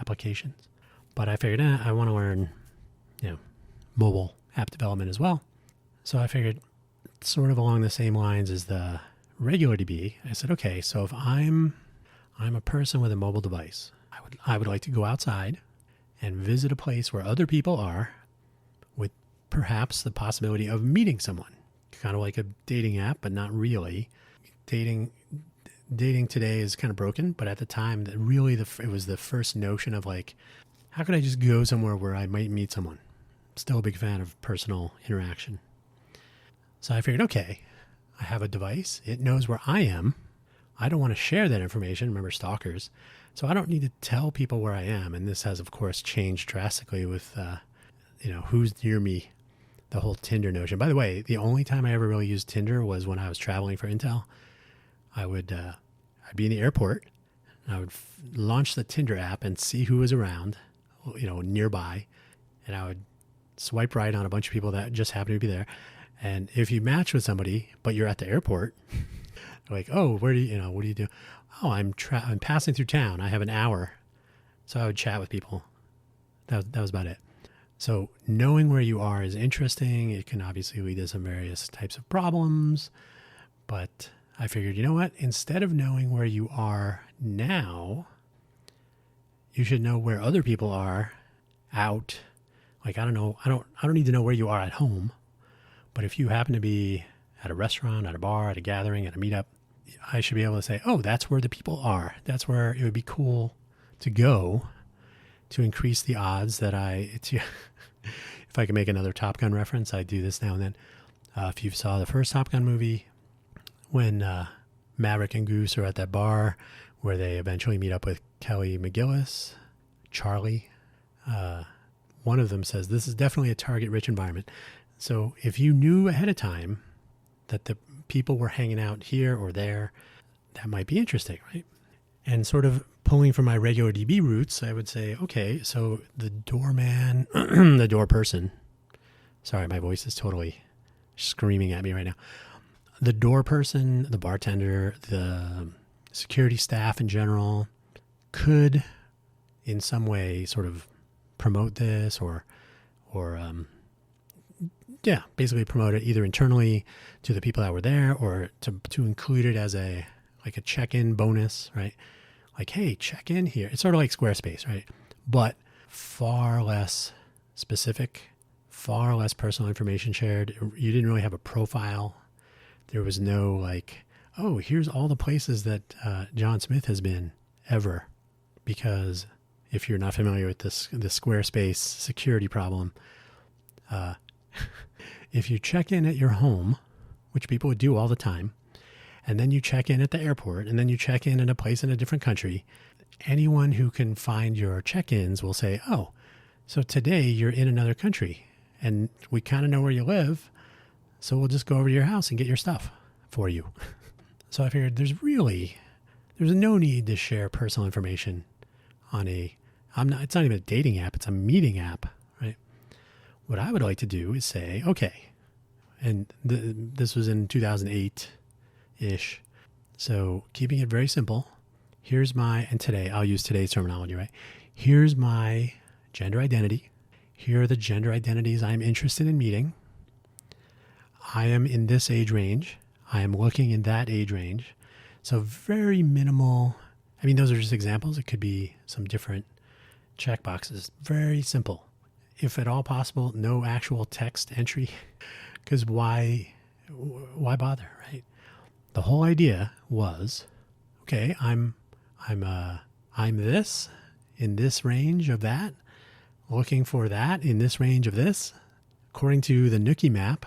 applications. But I figured, I want to learn, mobile app development as well. So I figured, sort of along the same lines as the RegularDB, I said, okay, so if I'm a person with a mobile device, I would like to go outside and visit a place where other people are, with perhaps the possibility of meeting someone. Kind of like a dating app, but not really. Dating today is kind of broken, but at the time, it was the first notion of like, how could I just go somewhere where I might meet someone? Still a big fan of personal interaction. So I figured, okay, I have a device. It knows where I am. I don't want to share that information. Remember, stalkers. So I don't need to tell people where I am. And this has, of course, changed drastically with, who's near me, the whole Tinder notion. By the way, the only time I ever really used Tinder was when I was traveling for Intel. I'd be in the airport, and I would launch the Tinder app and see who was around, nearby. And I would swipe right on a bunch of people that just happened to be there. And if you match with somebody, but you're at the airport, like, oh, what do you do? Oh, I'm passing through town. I have an hour. So I would chat with people. That was about it. So knowing where you are is interesting. It can obviously lead to some various types of problems. But I figured, you know what? Instead of knowing where you are now, you should know where other people are out. Like, I don't know. I don't need to know where you are at home. But if you happen to be at a restaurant, at a bar, at a gathering, at a meetup, I should be able to say, oh, that's where the people are. That's where it would be cool to go to increase the odds that if I can make another Top Gun reference, I do this now and then. If you saw the first Top Gun movie, when Maverick and Goose are at that bar where they eventually meet up with Kelly McGillis, Charlie, one of them says, this is definitely a target-rich environment. So if you knew ahead of time that the people were hanging out here or there, that might be interesting, right? And sort of pulling from my RegularDB roots, I would say, okay, so the doorman, the door person, sorry, my voice is totally screaming at me right now. The door person, the bartender, the security staff in general could in some way sort of promote this or basically promote it either internally to the people that were there or to include it as a check-in bonus, right? Like, hey, check in here. It's sort of like Squarespace, right? But far less specific, far less personal information shared. You didn't really have a profile. There was no like, oh, here's all the places that John Smith has been ever, because if you're not familiar with this Squarespace security problem, if you check in at your home, which people would do all the time, and then you check in at the airport, and then you check in at a place in a different country, anyone who can find your check-ins will say, oh, so today you're in another country, and we kind of know where you live, so we'll just go over to your house and get your stuff for you. So I figured there's no need to share personal information on it's not even a dating app, it's a meeting app, right? What I would like to do is say, okay, and this was in 2008-ish, so keeping it very simple, and today, I'll use today's terminology, right? Here's my gender identity. Here are the gender identities I'm interested in meeting. I am in this age range. I am looking in that age range. So very minimal. I mean, those are just examples. It could be some different checkboxes. Very simple. If at all possible, no actual text entry, because why bother, right? The whole idea was, okay, I'm this in this range of that, looking for that in this range of this. According to the NookieMap,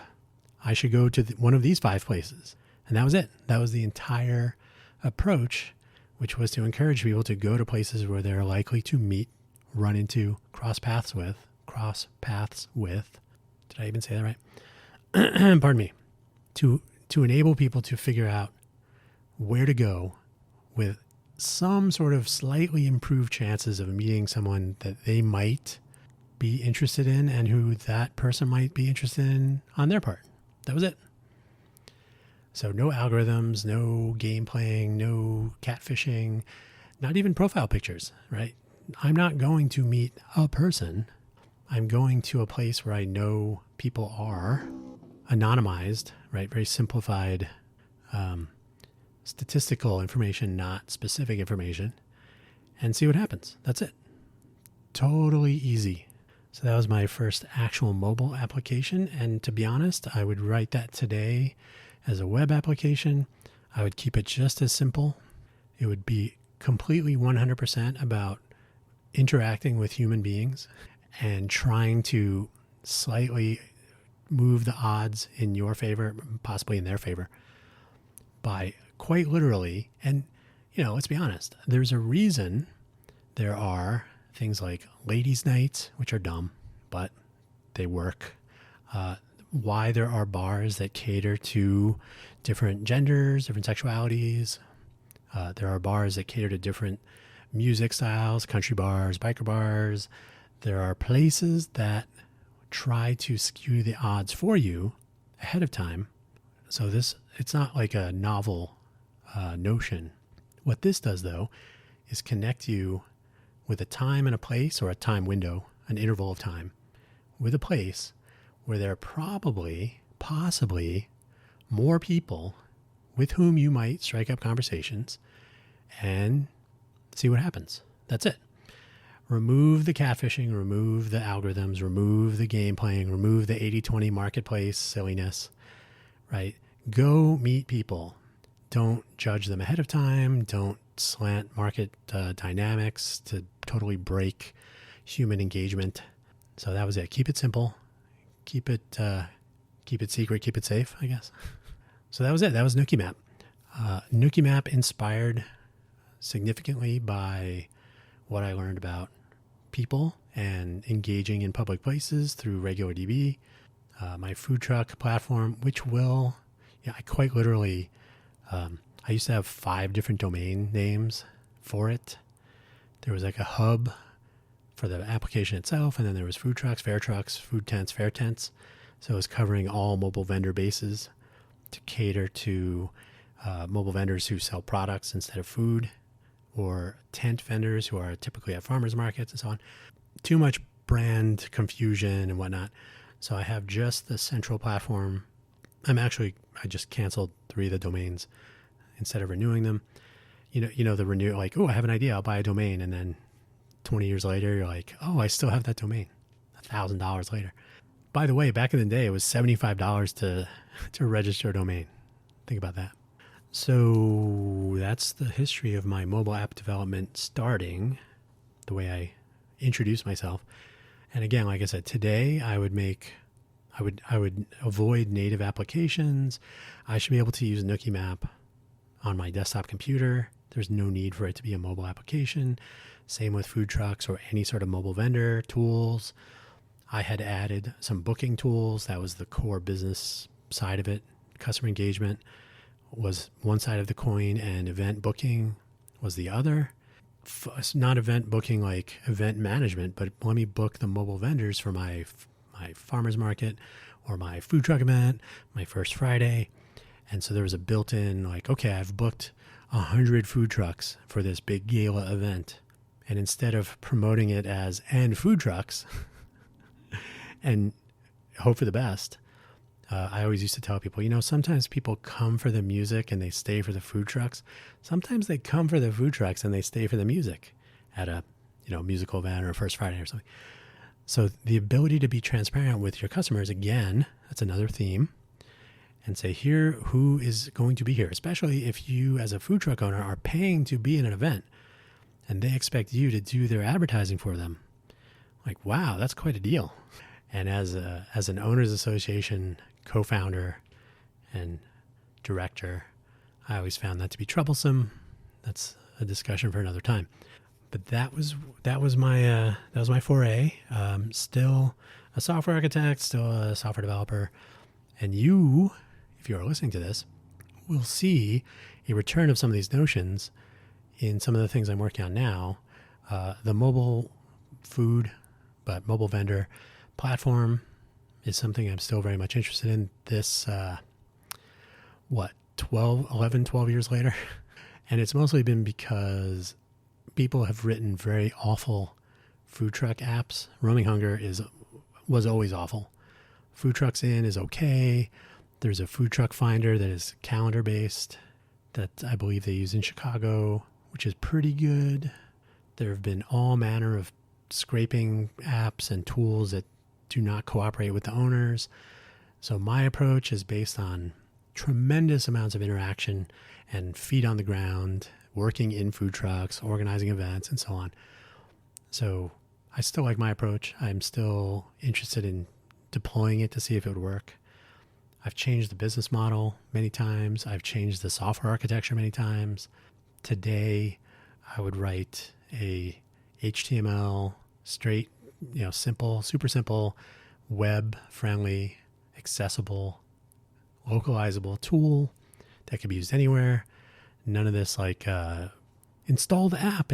I should go to one of these 5 places. And that was it. That was the entire approach, which was to encourage people to go to places where they're likely to run into, cross paths with. Did I even say that right? Pardon me. To enable people to figure out where to go with some sort of slightly improved chances of meeting someone that they might be interested in and who that person might be interested in on their part. That was it. So no algorithms, no game playing, no catfishing, not even profile pictures, right? I'm not going to meet a person. I'm going to a place where I know people are, anonymized, right? Very simplified, statistical information, not specific information, and see what happens. That's it. Totally easy. So that was my first actual mobile application. And to be honest, I would write that today as a web application. I would keep it just as simple. It would be completely 100% about interacting with human beings and trying to slightly move the odds in your favor, possibly in their favor, by quite literally. And, let's be honest, there's a reason there are things like ladies' nights, which are dumb, but they work. Why there are bars that cater to different genders, different sexualities. There are bars that cater to different music styles, country bars, biker bars. There are places that try to skew the odds for you ahead of time. So it's not like a novel notion. What this does, though, is connect you with a time and a place, or a time window, an interval of time, with a place where there are possibly more people with whom you might strike up conversations and see what happens. That's it. Remove the catfishing, remove the algorithms, remove the game playing, remove the 80-20 marketplace silliness, right? Go meet people. Don't judge them ahead of time. Don't slant market dynamics to totally break human engagement. So that was it. Keep it simple. Keep it secret. Keep it safe, I guess. So that was it. That was NookieMap. NookieMap inspired significantly by what I learned about people and engaging in public places through RegularDB, my food truck platform, which I quite literally, I used to have 5 different domain names for it. There was like a hub for the application itself, and then there was food trucks, fair trucks, food tents, fair tents. So it was covering all mobile vendor bases to cater to mobile vendors who sell products instead of food, or tent vendors who are typically at farmers markets and so on. Too much brand confusion and whatnot. So I have just the central platform. I just canceled 3 of the domains instead of renewing them. The renew, like, oh, I have an idea, I'll buy a domain. And then 20 years later, you're like, oh, I still have that domain. $1,000 later. By the way, back in the day, it was $75 to register a domain. Think about that. So that's the history of my mobile app development starting. the way I introduce myself. And again, like I said, today I would avoid native applications. I should be able to use NookieMap on my desktop computer. There's no need for it to be a mobile application. Same with food trucks or any sort of mobile vendor tools. I had added some booking tools. That was the core business side of it. Customer engagement was one side of the coin, and event booking was the other. Not event booking like event management, but let me book the mobile vendors for my farmer's market or my food truck event, my first Friday. And so there was a built-in like, okay, I've booked 100 food trucks for this big gala event. And instead of promoting it as and food trucks and hope for the best, I always used to tell people, sometimes people come for the music and they stay for the food trucks. Sometimes they come for the food trucks and they stay for the music at a, musical event or a First Friday or something. So the ability to be transparent with your customers, again, that's another theme, and say here who is going to be here, especially if you as a food truck owner are paying to be in an event and they expect you to do their advertising for them. Like, wow, that's quite a deal. And as an owners association co-founder and director, I always found that to be troublesome. That's a discussion for another time. But that was my foray. Still a software architect, still a software developer, and you, if you are listening to this, will see a return of some of these notions in some of the things I'm working on now. The mobile food, but mobile vendor platform is something I'm still very much interested in. This, 12 years later. And it's mostly been because people have written very awful food truck apps. Roaming Hunger was always awful. Food Trucks In is okay. There's a food truck finder that is calendar based that I believe they use in Chicago, which is pretty good. There have been all manner of scraping apps and tools that do not cooperate with the owners. So my approach is based on tremendous amounts of interaction and feet on the ground, working in food trucks, organizing events, and so on. So I still like my approach. I'm still interested in deploying it to see if it would work. I've changed the business model many times. I've changed the software architecture many times. Today, I would write a HTML straight, simple, super simple, web-friendly, accessible, localizable tool that could be used anywhere. None of this like install the app.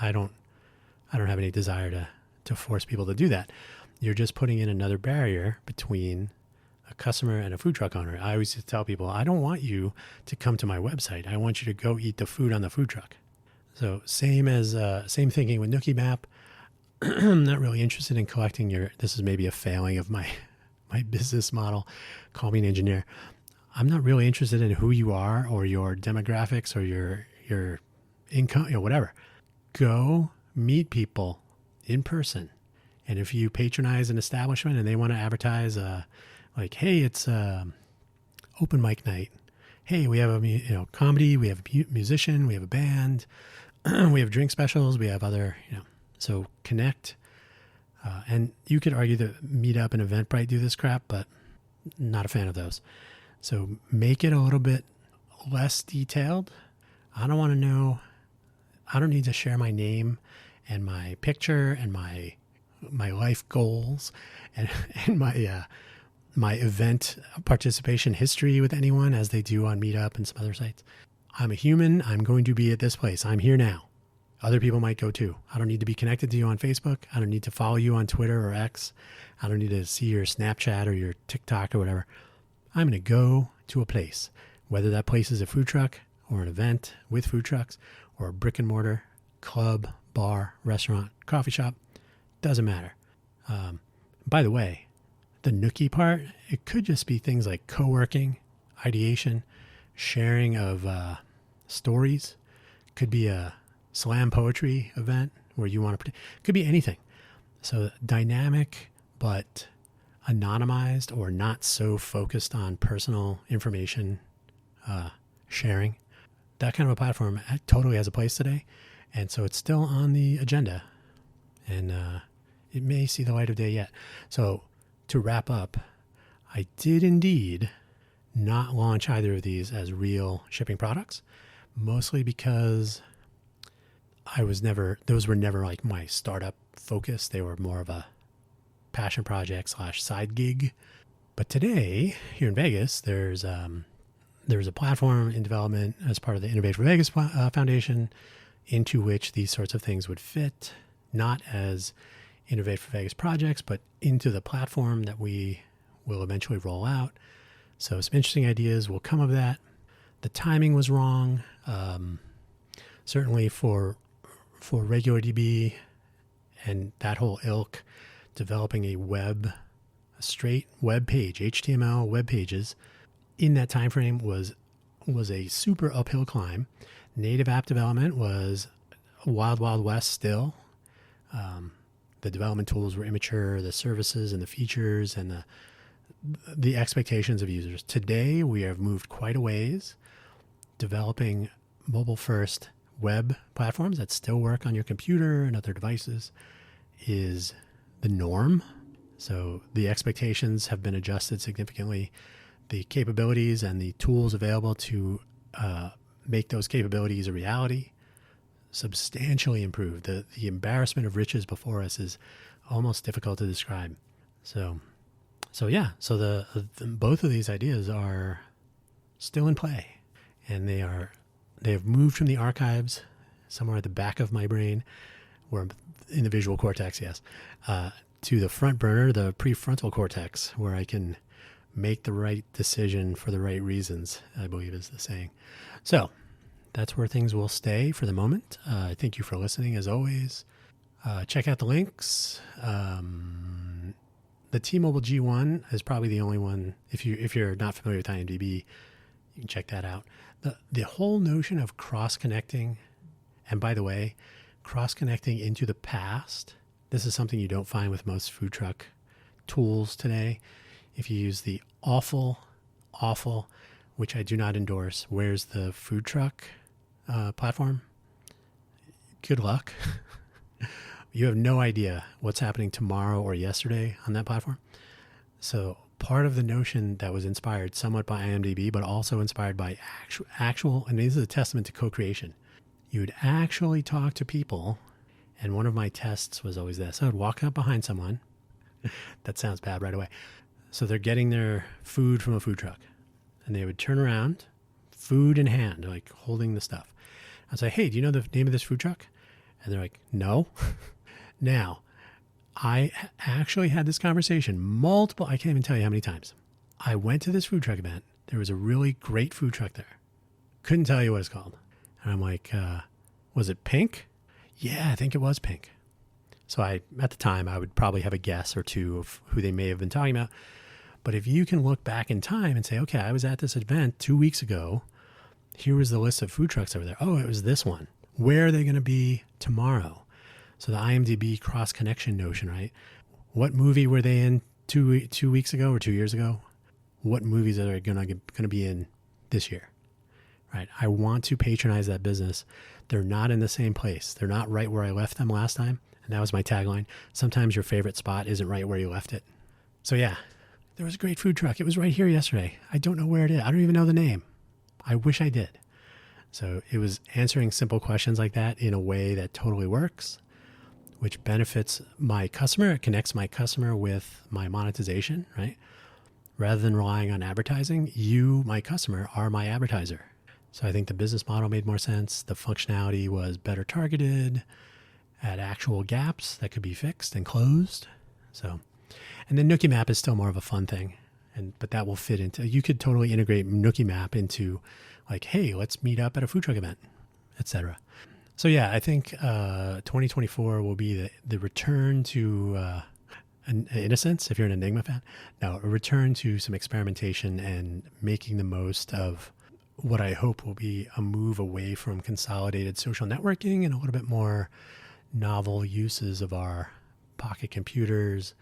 I don't have any desire to force people to do that. You're just putting in another barrier between a customer and a food truck owner. I always tell people, I don't want you to come to my website. I want you to go eat the food on the food truck. So same thinking with NookieMap. I'm not really interested in collecting this is maybe a failing of my business model. Call me an engineer. I'm not really interested in who you are or your demographics or your income, whatever. Go meet people in person. And if you patronize an establishment and they want to advertise, like, hey, it's open mic night. Hey, we have a comedy, we have a musician, we have a band, we have drink specials, we have other, so connect. And you could argue that Meetup and Eventbrite do this crap, but not a fan of those. So make it a little bit less detailed. I don't want to know. I don't need to share my name and my picture and my life goals and my event participation history with anyone as they do on Meetup and some other sites. I'm a human. I'm going to be at this place. I'm here now. Other people might go too. I don't need to be connected to you on Facebook. I don't need to follow you on Twitter or X. I don't need to see your Snapchat or your TikTok or whatever. I'm going to go to a place, whether that place is a food truck or an event with food trucks or a brick and mortar club, bar, restaurant, coffee shop. Doesn't matter. By the way, the Nookie part, it could just be things like co-working, ideation, sharing of stories. Could be a slam poetry event where you want to, could be anything. So dynamic, but anonymized or not so focused on personal information sharing. That kind of a platform totally has a place today. And so it's still on the agenda, and it may see the light of day yet. So to wrap up, I did indeed not launch either of these as real shipping products, mostly because those were never like my startup focus. They were more of a passion project / side gig. But today, here in Vegas, there's a platform in development as part of the Innovate for Vegas Foundation, into which these sorts of things would fit, not as Innovate for Vegas projects, but into the platform that we will eventually roll out. So some interesting ideas will come of that. The timing was wrong. Certainly for RegularDB and that whole ilk, developing a straight web page, HTML web pages in that time frame was a super uphill climb. Native app development was wild, wild west still. The development tools were immature, the services and the features and the expectations of users. Today, we have moved quite a ways. Developing mobile-first web platforms that still work on your computer and other devices is the norm. So the expectations have been adjusted significantly. The capabilities and the tools available to make those capabilities a reality substantially improved. The embarrassment of riches before us is almost difficult to describe. So the both of these ideas are still in play, and they have moved from the archives somewhere at the back of my brain, or in the visual cortex, yes, to the front burner, the prefrontal cortex, where I can make the right decision for the right reasons, I believe is the saying. So that's where things will stay for the moment. Thank you for listening, as always. Check out the links. The T-Mobile G1 is probably the only one. If you're not familiar with IMDb, you can check that out. The whole notion of cross-connecting, and by the way, cross-connecting into the past, this is something you don't find with most food truck tools today. If you use the awful, which I do not endorse, where's the food truck platform, good luck. You have no idea what's happening tomorrow or yesterday on that platform. So part of the notion that was inspired somewhat by IMDb, but also inspired by actual, and this is a testament to co-creation. You would actually talk to people, and one of my tests was always this. I would walk up behind someone. That sounds bad right away. So they're getting their food from a food truck, and they would turn around, food in hand, like holding the stuff. I'd say, hey, do you know the name of this food truck? And they're like, no. Now, I actually had this conversation I can't even tell you how many times. I went to this food truck event. There was a really great food truck there. Couldn't tell you what it's called. And I'm like, was it pink? Yeah, I think it was pink. So at the time, I would probably have a guess or two of who they may have been talking about. But if you can look back in time and say, okay, I was at this event 2 weeks ago. Here was the list of food trucks over there. Oh, it was this one. Where are they going to be tomorrow? So the IMDb cross-connection notion, right? What movie were they in 2 weeks ago or 2 years ago? What movies are they going to be in this year? Right? I want to patronize that business. They're not in the same place. They're not right where I left them last time. And that was my tagline. Sometimes your favorite spot isn't right where you left it. So yeah, there was a great food truck. It was right here yesterday. I don't know where it is. I don't even know the name. I wish I did. So it was answering simple questions like that in a way that totally works, which benefits my customer. It connects my customer with my monetization, right? Rather than relying on advertising, you, my customer, are my advertiser. So I think the business model made more sense. The functionality was better targeted at actual gaps that could be fixed and closed. So, and then NookieMap is still more of a fun thing. But that will fit into, you could totally integrate NookieMap into like, hey, let's meet up at a food truck event, etc. So yeah, I think 2024 will be the return to innocence, if you're an Enigma fan. No, a return to some experimentation and making the most of what I hope will be a move away from consolidated social networking and a little bit more novel uses of our pocket computers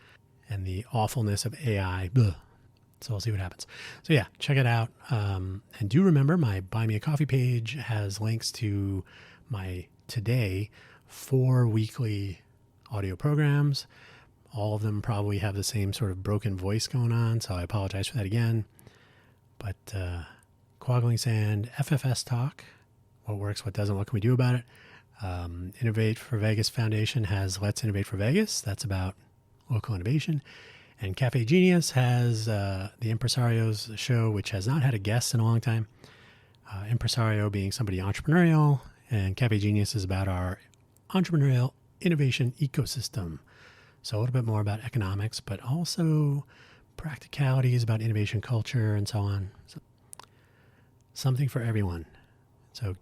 and the awfulness of AI. Blah. So we'll see what happens. So yeah, check it out. And do remember my Buy Me a Coffee page has links to my today 4 weekly audio programs. All of them probably have the same sort of broken voice going on, so I apologize for that again. But Quaggling Sand, FFS Talk, what works, what doesn't, what can we do about it? Innovate for Vegas Foundation has Let's Innovate for Vegas. That's about local innovation. And Cafe Genius has the Impresarios show, which has not had a guest in a long time. Impresario being somebody entrepreneurial, and Cafe Genius is about our entrepreneurial innovation ecosystem. So a little bit more about economics, but also practicalities about innovation culture and so on. So something for everyone. So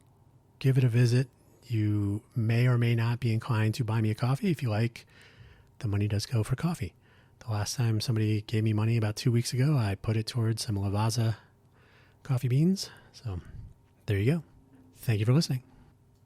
give it a visit. You may or may not be inclined to buy me a coffee. If you like, the money does go for coffee. The last time somebody gave me money about 2 weeks ago, I put it towards some Lavazza coffee beans. So there you go. Thank you for listening.